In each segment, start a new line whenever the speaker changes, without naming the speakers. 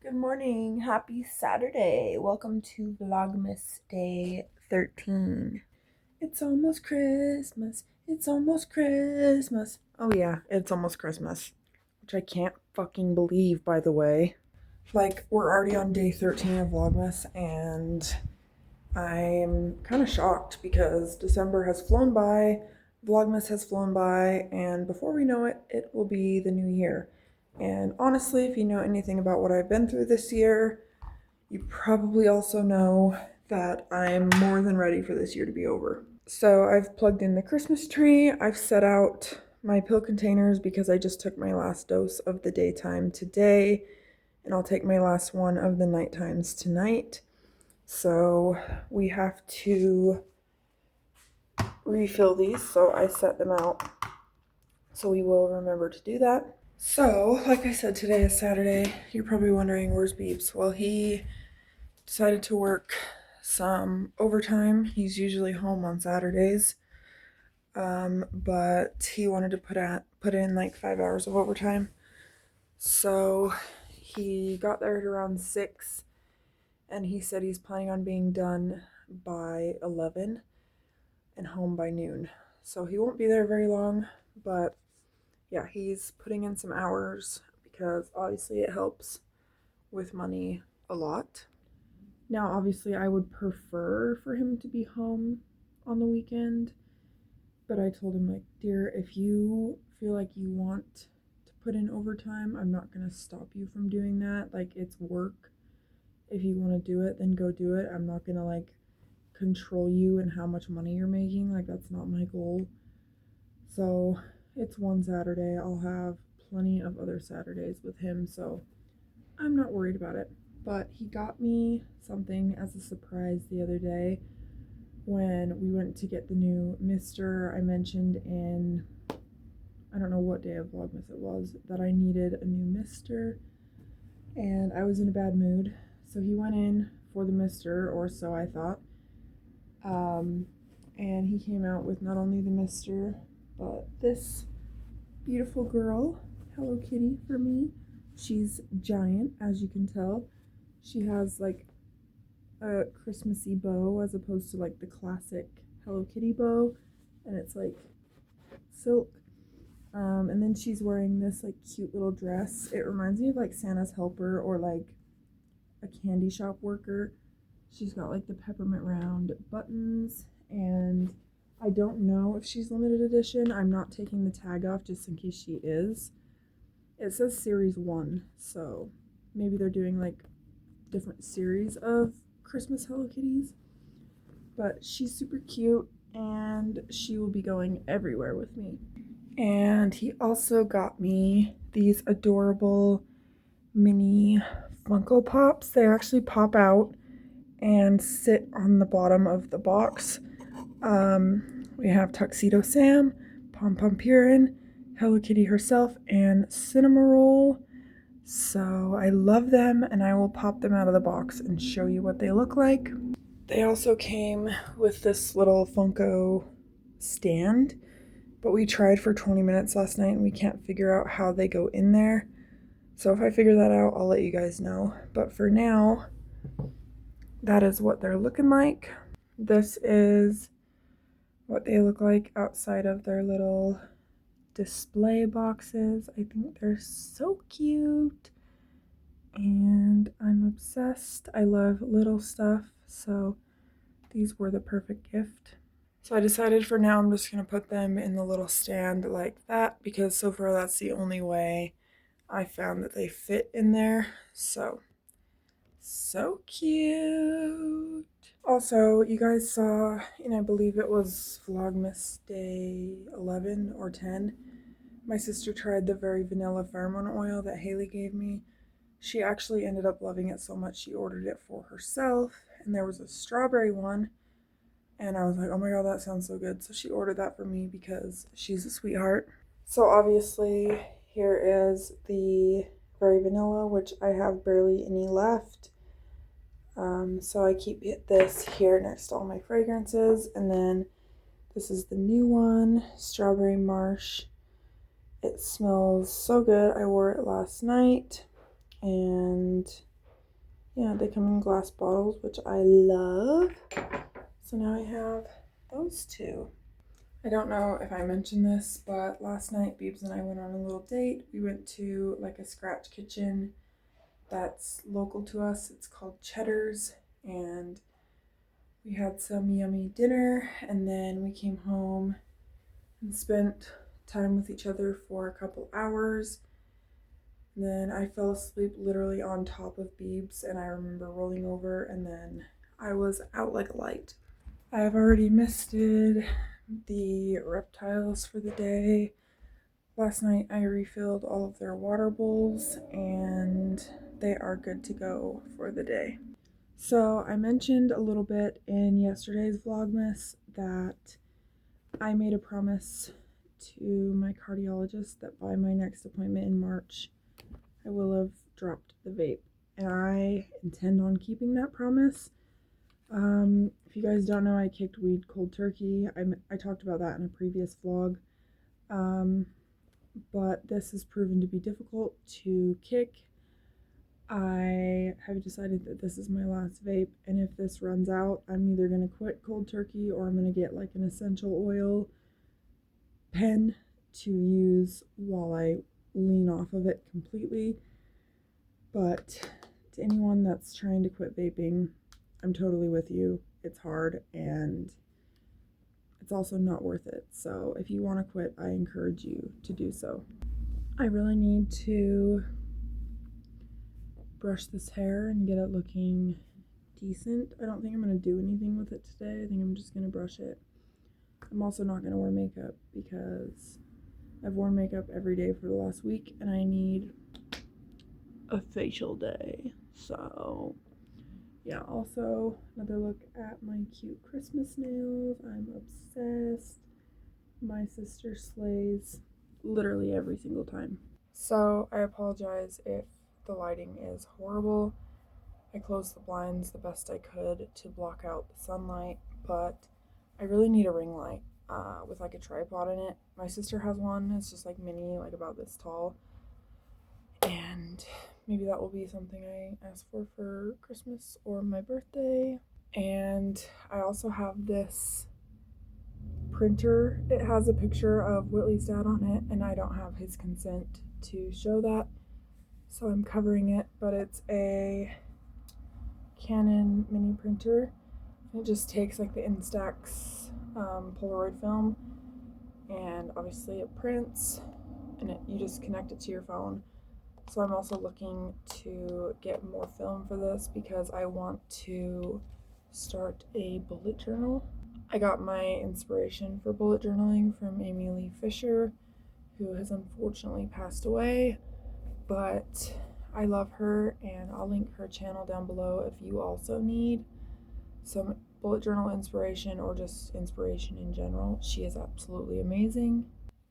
Good morning. Happy Saturday. Welcome to Vlogmas Day 13. It's almost Christmas. It's almost Christmas. Oh yeah, it's almost Christmas. Which I can't fucking believe, by the way. Like, we're already on day 13 of Vlogmas, and I'm kind of shocked because December has flown by, Vlogmas has flown by, and before we know it, it will be the new year. And honestly, if you know anything about what I've been through this year, you probably also know that I'm more than ready for this year to be over. So I've plugged in the Christmas tree, I've set out my pill containers because I just took my last dose of the daytime today, and I'll take my last one of the night times tonight. So we have to refill these, so I set them out. So we will remember to do that. So, like I said, today is Saturday. You're probably wondering, where's Beeps? Well, he decided to work some overtime. He's usually home on Saturdays. But he wanted to put in like 5 hours of overtime. So he got there at around 6, and he said he's planning on being done by 11 and home by noon. So he won't be there very long, but yeah, he's putting in some hours because obviously it helps with money a lot. Now, obviously, I would prefer for him to be home on the weekend, but I told him, like, dear, if you feel like you want to put in overtime, I'm not going to stop you from doing that. Like, it's work. If you want to do it, then go do it. I'm not going to, like, control you and how much money you're making. Like, that's not my goal. So it's one Saturday. I'll have plenty of other Saturdays with him, so I'm not worried about it. But he got me something as a surprise the other day when we went to get the new mister. I mentioned in, I don't know what day of Vlogmas it was, that I needed a new mister, and I was in a bad mood. So he went in for the mister, or so I thought. And he came out with not only the mister, but this beautiful girl, Hello Kitty, for me. She's giant, as you can tell. She has like a Christmassy bow as opposed to like the classic Hello Kitty bow, and it's like silk. And then she's wearing this like cute little dress. It reminds me of like Santa's helper or like a candy shop worker. She's got like the peppermint round buttons, and I don't know if she's limited edition. I'm not taking the tag off just in case she is. It says series 1, so maybe they're doing like different series of Christmas Hello Kitties. But she's super cute, and she will be going everywhere with me. And he also got me these adorable mini Funko Pops. They actually pop out and sit on the bottom of the box. We have Tuxedo Sam, Pom Pom Purin, Hello Kitty herself, and Cinnamoroll. So I love them, and I will pop them out of the box and show you what they look like. They also came with this little Funko stand, but we tried for 20 minutes last night and we can't figure out how they go in there. So if I figure that out, I'll let you guys know. But for now, that is what they're looking like. This is what they look like outside of their little display boxes. I think they're so cute, and I'm obsessed. I love little stuff, so these were the perfect gift. So I decided for now I'm just going to put them in the little stand like that, because so far that's the only way I found that they fit in there. So cute. Also, you guys saw, and I believe it was Vlogmas Day 11 or 10, my sister tried the very vanilla Pheromone oil that Haley gave me. She actually ended up loving it so much she ordered it for herself, and there was a strawberry one, and I was like, oh my god, that sounds so good. So she ordered that for me because she's a sweetheart. So obviously here is the very vanilla, which I have barely any left. So I keep this here next to all my fragrances. And then this is the new one, Strawberry Marsh. It smells so good. I wore it last night, and Yeah, they come in glass bottles, which I love. So now I have those two. I don't know if I mentioned this, but last night Beebs and I went on a little date. We went to like a scratch kitchen that's local to us. It's called Cheddar's, and we had some yummy dinner, and then we came home and spent time with each other for a couple hours. And then I fell asleep literally on top of Beebs, and I remember rolling over, and then I was out like a light. I have already misted the reptiles for the day. Last night I refilled all of their water bowls, and they are good to go for the day. So I mentioned a little bit in yesterday's Vlogmas that I made a promise to my cardiologist that by my next appointment in March, I will have dropped the vape. And I intend on keeping that promise. If you guys don't know, I kicked weed cold turkey. I talked about that in a previous vlog. But this has proven to be difficult to kick. I have decided that this is my last vape, and if this runs out, I'm either going to quit cold turkey or I'm going to get like an essential oil pen to use while I lean off of it completely. But to anyone that's trying to quit vaping, I'm totally with you. It's hard and it's also not worth it. So if you want to quit, I encourage you to do so. I really need to brush this hair and get it looking decent. I don't think I'm going to do anything with it today. I think I'm just going to brush it. I'm also not going to wear makeup because I've worn makeup every day for the last week and I need a facial day. So yeah, also another look at my cute Christmas nails. I'm obsessed. My sister slays literally every single time. So I apologize if the lighting is horrible. I closed the blinds the best I could to block out the sunlight, but I really need a ring light with like a tripod in it. My sister has one. It's just like mini, like about this tall. And maybe that will be something I ask for Christmas or my birthday. And I also have this printer. It has a picture of Whitley's dad on it, and I don't have his consent to show that, so I'm covering it. But it's a Canon mini printer. It just takes like the Instax Polaroid film, and obviously it prints, and you just connect it to your phone. So I'm also looking to get more film for this because I want to start a bullet journal. I got my inspiration for bullet journaling from Amy Lee Fisher, who has unfortunately passed away, but I love her, and I'll link her channel down below if you also need some bullet journal inspiration or just inspiration in general. She is absolutely amazing.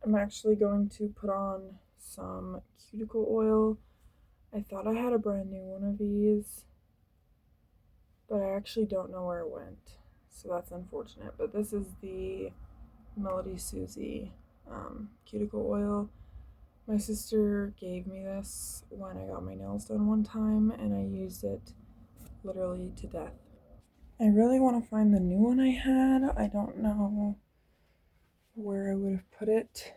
I'm actually going to put on some cuticle oil. I thought I had a brand new one of these, but I actually don't know where it went, so that's unfortunate. But this is the Melody Susie cuticle oil. My sister gave me this when I got my nails done one time, and I used it literally to death. I really want to find the new one I had. I don't know where I would have put it,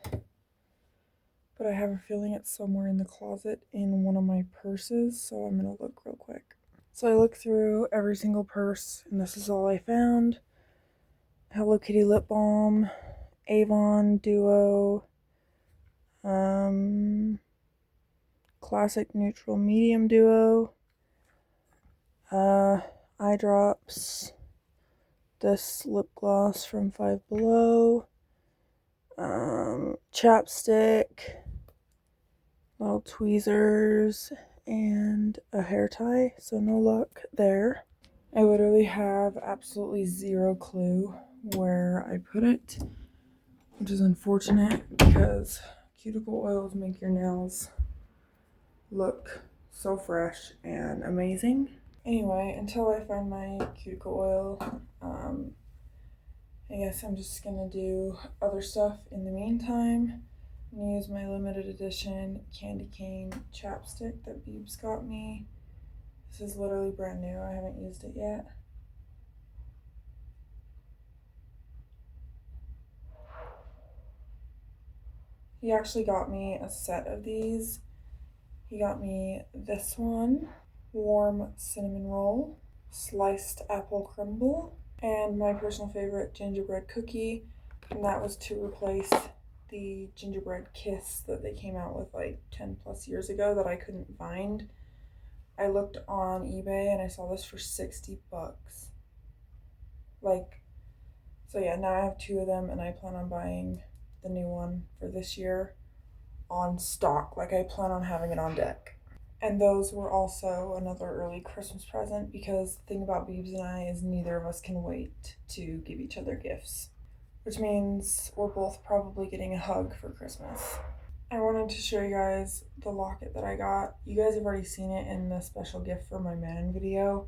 but I have a feeling it's somewhere in the closet in one of my purses, so I'm going to look real quick. So I looked through every single purse, and this is all I found. Hello Kitty lip balm, Avon Duo, Classic Neutral Medium Duo, eye drops, this lip gloss from Five Below, chapstick, little tweezers, and a hair tie, so no luck there. I literally have absolutely zero clue where I put it, which is unfortunate because cuticle oils make your nails look so fresh and amazing. Anyway, until I find my cuticle oil, I guess I'm just gonna do other stuff in the meantime. I'm gonna use my limited edition candy cane chapstick that Beebs got me. This is literally brand new. I haven't used it yet. He actually got me a set of these. He got me this one, warm cinnamon roll, sliced apple crumble, and my personal favorite gingerbread cookie. And that was to replace the gingerbread kiss that they came out with like 10 plus years ago that I couldn't find. I looked on eBay and I saw this for 60 bucks. Like, so yeah, now I have 2 of them and I plan on buying the new one for this year on stock. Like, I plan on having it on deck. And those were also another early Christmas present, because the thing about Beebs and I is neither of us can wait to give each other gifts, which means we're both probably getting a hug for Christmas. I wanted to show you guys the locket that I got. You guys have already seen it in the special gift for my man video,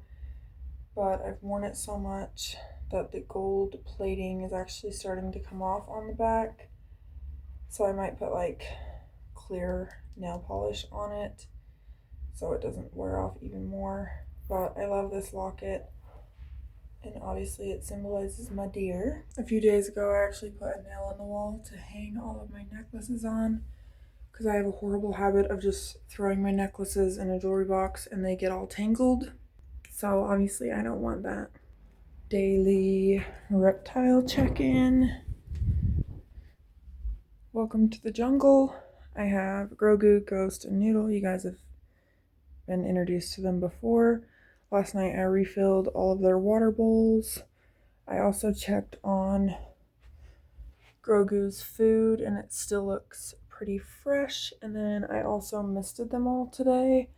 but I've worn it so much that the gold plating is actually starting to come off on the back. So I might put like clear nail polish on it so it doesn't wear off even more. But I love this locket, and obviously it symbolizes my dear. A few days ago I actually put a nail on the wall to hang all of my necklaces on, because I have a horrible habit of just throwing my necklaces in a jewelry box and they get all tangled. So obviously I don't want that. Daily reptile check-in. Welcome to the jungle. I have Grogu, Ghost, and Noodle. You guys have been introduced to them before. Last night I refilled all of their water bowls. I also checked on Grogu's food and it still looks pretty fresh. And then I also misted them all today.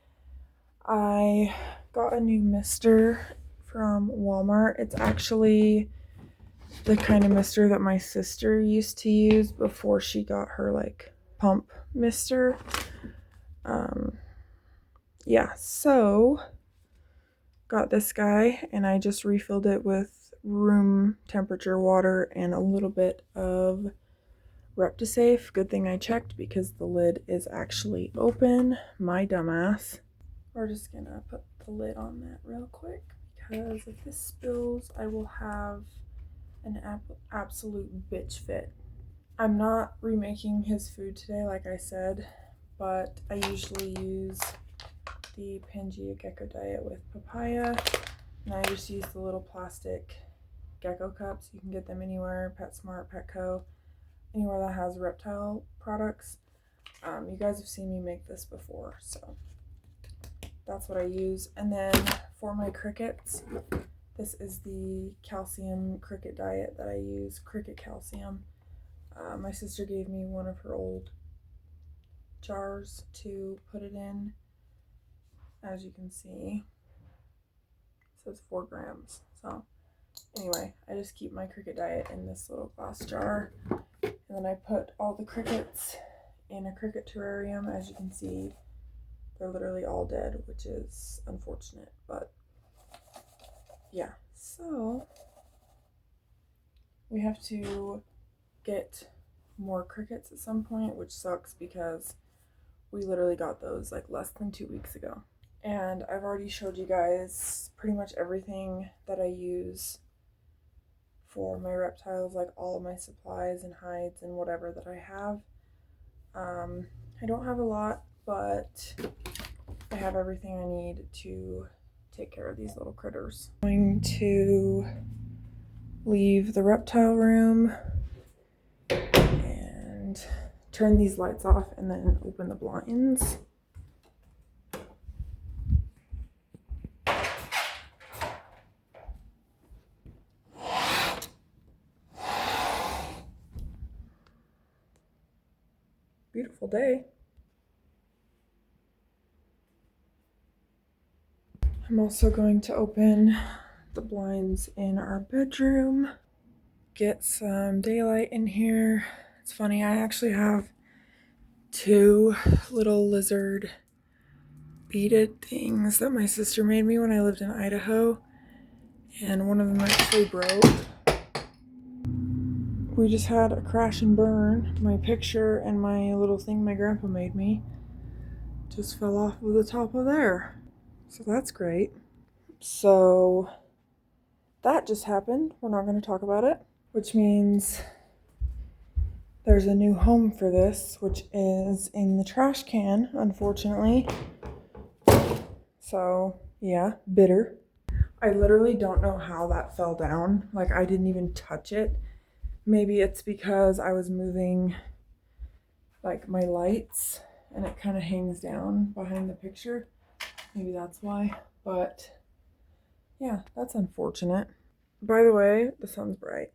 I got a new mister from Walmart. It's actually the kind of mister that my sister used to use before she got her like pump mister. Yeah, so got this guy and I just refilled it with room temperature water and a little bit of Reptisafe. Good thing I checked because the lid is actually open. My dumbass. We're just gonna put the lid on that real quick, because if this spills I will have an absolute bitch fit. I'm not remaking his food today like I said, but I usually use the Pangea Gecko diet with papaya, and I just use the little plastic gecko cups. You can get them anywhere, PetSmart, Petco, anywhere that has reptile products. You guys have seen me make this before, so that's what I use. And then for my crickets, this is the calcium cricket diet that I use, cricket calcium. My sister gave me one of her old jars to put it in. As you can see, it says 4 grams. So anyway, I just keep my cricket diet in this little glass jar, and then I put all the crickets in a cricket terrarium. As you can see, they're literally all dead, which is unfortunate, but yeah. So we have to get more crickets at some point, which sucks because we literally got those like less than 2 weeks ago. And I've already showed you guys pretty much everything that I use for my reptiles, like all of my supplies and hides and whatever that I have. I don't have a lot, but I have everything I need to take care of these little critters. I'm going to leave the reptile room and turn these lights off and then open the blinds. Beautiful day. I'm also going to open the blinds in our bedroom, get some daylight in here. It's funny, I actually have 2 little lizard beaded things that my sister made me when I lived in Idaho, and one of them actually broke. We just had a crash and burn. My picture and my little thing my grandpa made me just fell off of the top of there. So that's great. So that just happened. We're not going to talk about it, which means there's a new home for this, which is in the trash can, unfortunately. So yeah, bitter. I literally don't know how that fell down. Like, I didn't even touch it. Maybe it's because I was moving like my lights and it kind of hangs down behind the picture. Maybe that's why. But yeah, that's unfortunate. By the way, the sun's bright.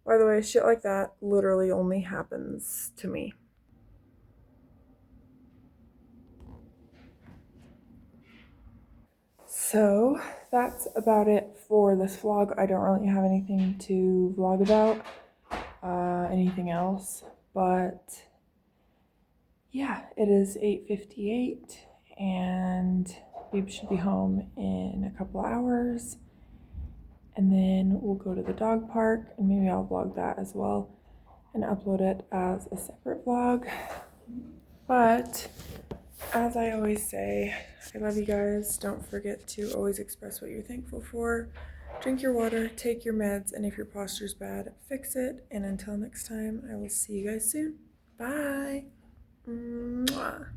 By the way, shit like that literally only happens to me. So that's about it for this vlog. I don't really have anything to vlog about, anything else, but yeah, it is 8:58 and we should be home in a couple hours, and then we'll go to the dog park and maybe I'll vlog that as well and upload it as a separate vlog. But as I always say, I love you guys. Don't forget to always express what you're thankful for. Drink your water, take your meds, and if your posture's bad, fix it. And until next time, I will see you guys soon. Bye. Mwah.